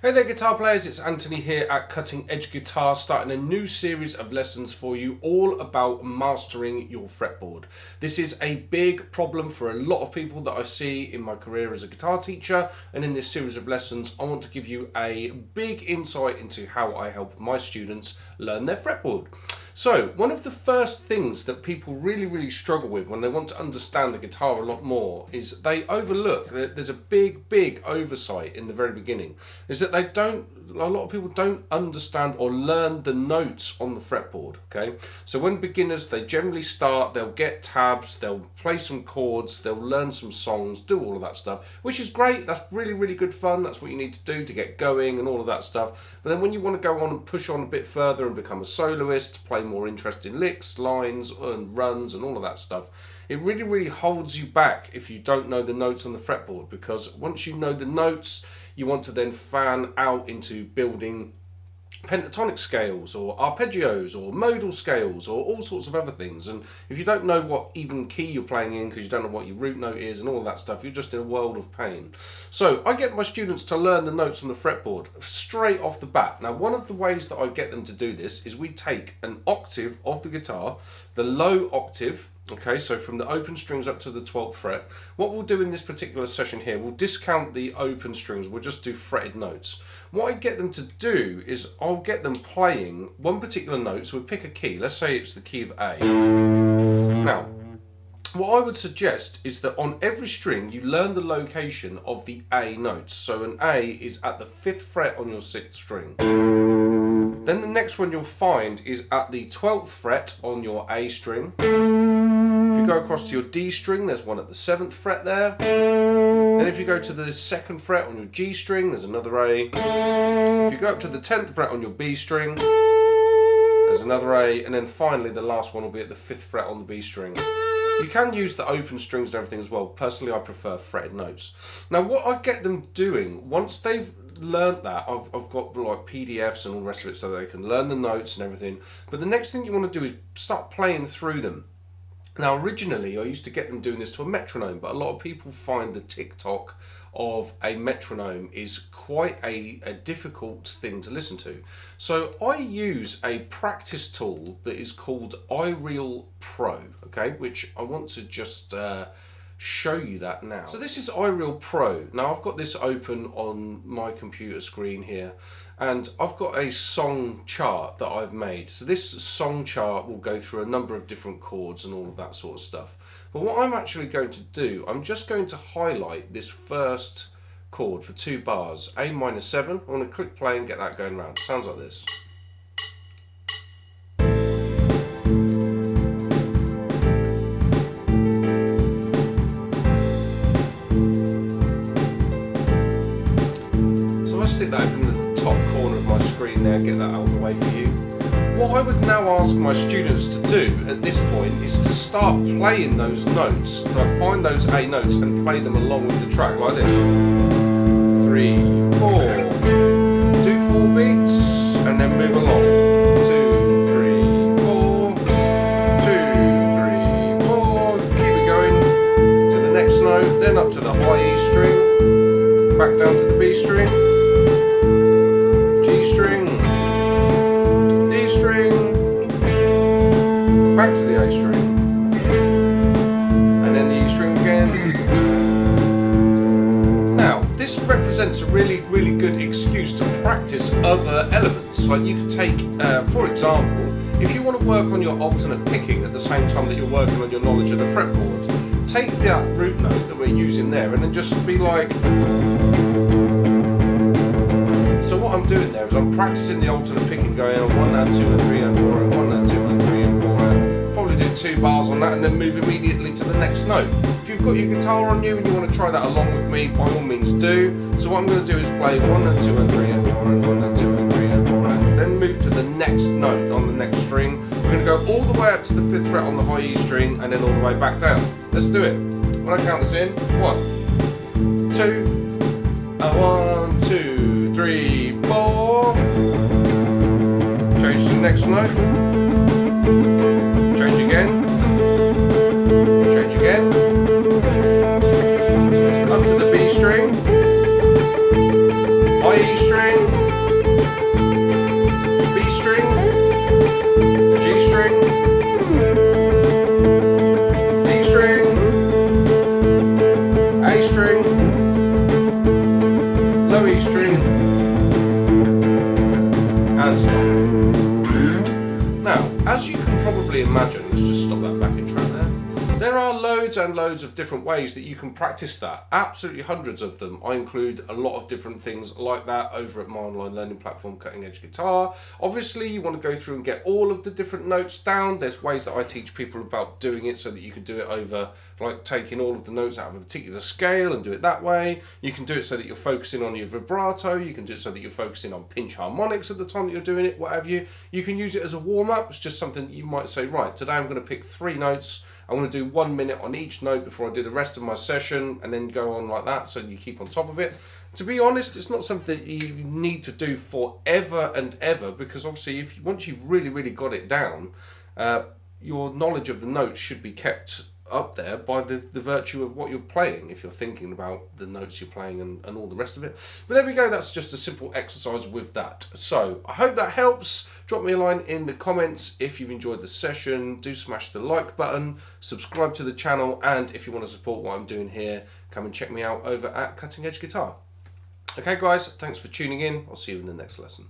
Hey there guitar players, it's Anthony here at Cutting Edge Guitar, starting a new series of lessons for you all about mastering your fretboard. This is a big problem for a lot of people that I see in my career as a guitar teacher, and in this series of lessons I want to give you a big insight into how I help my students learn their fretboard. So, one of the first things that people really struggle with when they want to understand the guitar a lot more is they overlook, there's a big oversight in the very beginning, is that a lot of people don't understand or learn the notes on the fretboard, okay? So when beginners, they generally start, they'll get tabs, they'll play some chords, they'll learn some songs, do all of that stuff, which is great, that's really good fun, that's what you need to do to get going and all of that stuff. But then when you want to go on and push on a bit further and become a soloist, play more interesting licks, lines and runs and all of that stuff, it really holds you back if you don't know the notes on the fretboard, because once you know the notes, you want to then fan out into building pentatonic scales or arpeggios or modal scales or all sorts of other things. And if you don't know what even key you're playing in because you don't know what your root note is and all of that stuff, you're just in a world of pain. So I get my students to learn the notes on the fretboard straight off the bat. Now, one of the ways that I get them to do this is we take an octave of the guitar, the low octave, okay, so from the open strings up to the 12th fret. What we'll do in this particular session here, we'll discount the open strings, we'll just do fretted notes. What I get them to do is I'll get them playing one particular note, so we pick a key, let's say it's the key of A. Now, what I would suggest is that on every string you learn the location of the A notes. So an A is at the 5th fret on your 6th string. Then the next one you'll find is at the 12th fret on your A string. If you go across to your D string, there's one at the 7th fret there. Then if you go to the 2nd fret on your G string, there's another A. If you go up to the 10th fret on your B string, there's another A. And then finally the last one will be at the 5th fret on the B string. You can use the open strings and everything as well. Personally, I prefer fretted notes. Now, what I get them doing, once they've learned that, I've got like PDFs and all the rest of it so that they can learn the notes and everything. But the next thing you want to do is start playing through them. Now, originally, I used to get them doing this to a metronome, but a lot of people find the tick-tock of a metronome is quite a difficult thing to listen to. So I use a practice tool that is called iReal Pro, okay, which I want to just show you that now. So this is iReal Pro. Now I've got this open on my computer screen here, and I've got a song chart that I've made. So this song chart will go through a number of different chords and all of that sort of stuff. But what I'm actually going to do, I'm just going to highlight this first chord for 2 bars, A minor 7. I'm going to click play and get that going round. It sounds like this. Stick that in the top corner of my screen there, get that out of the way for you. What I would now ask my students to do at this point is to start playing those notes. So find those A notes and play them along with the track like this. 3, 4, do 4 beats and then move along. 2, 3, 4, 2, 3, 4, keep it going to the next note, then up to the high E string, back down to the B string, G string, D string, back to the A string, and then the E string again. Now, this represents a really good excuse to practice other elements. Like you could take, for example, if you want to work on your alternate picking at the same time that you're working on your knowledge of the fretboard, take that root note that we're using there and then just be like... So what I'm doing there is I'm practicing the alternate picking, going on 1 and 2 and 3 and 4 and 1 and 2 and 3 and 4 and probably do 2 bars on that and then move immediately to the next note. If you've got your guitar on you and you want to try that along with me, by all means do. So what I'm going to do is play 1 and 2 and 3 and 4 and 1 and 2 and 3 and 4 and then move to the next note on the next string. We're going to go all the way up to the 5th fret on the high E string and then all the way back down. Let's do it. When I count this in, 1, 2, 1, 2, 3, 4. Change to the next note. Change again. Change again. Up to the B string. E string, B string, G string, D string, A string, low E string, and stop. Now, as you can probably imagine, let's just stop that backing track there. There are loads and loads of different ways that you can practice that. Absolutely hundreds of them. I include a lot of different things like that over at my online learning platform, Cutting Edge Guitar. Obviously, you want to go through and get all of the different notes down. There's ways that I teach people about doing it so that you can do it over, like taking all of the notes out of a particular scale and do it that way. You can do it so that you're focusing on your vibrato. You can do it so that you're focusing on pinch harmonics at the time that you're doing it, what have you. You can use it as a warm-up. It's just something that you might say, right, today I'm going to pick 3 notes. I'm going to do 1 minute on each note before I do the rest of my session, and then go on like that, so you keep on top of it. To be honest, it's not something that you need to do forever and ever, because obviously once you've really got it down, your knowledge of the notes should be kept up there by the virtue of what you're playing, if you're thinking about the notes you're playing and all the rest of it. But there we go, that's just a simple exercise with that. So I hope that helps. Drop me a line in the comments if you've enjoyed the session. Do smash the like button, subscribe to the channel, and if you want to support what I'm doing here, come and check me out over at Cutting Edge Guitar. Okay guys, thanks for tuning in. I'll see you in the next lesson.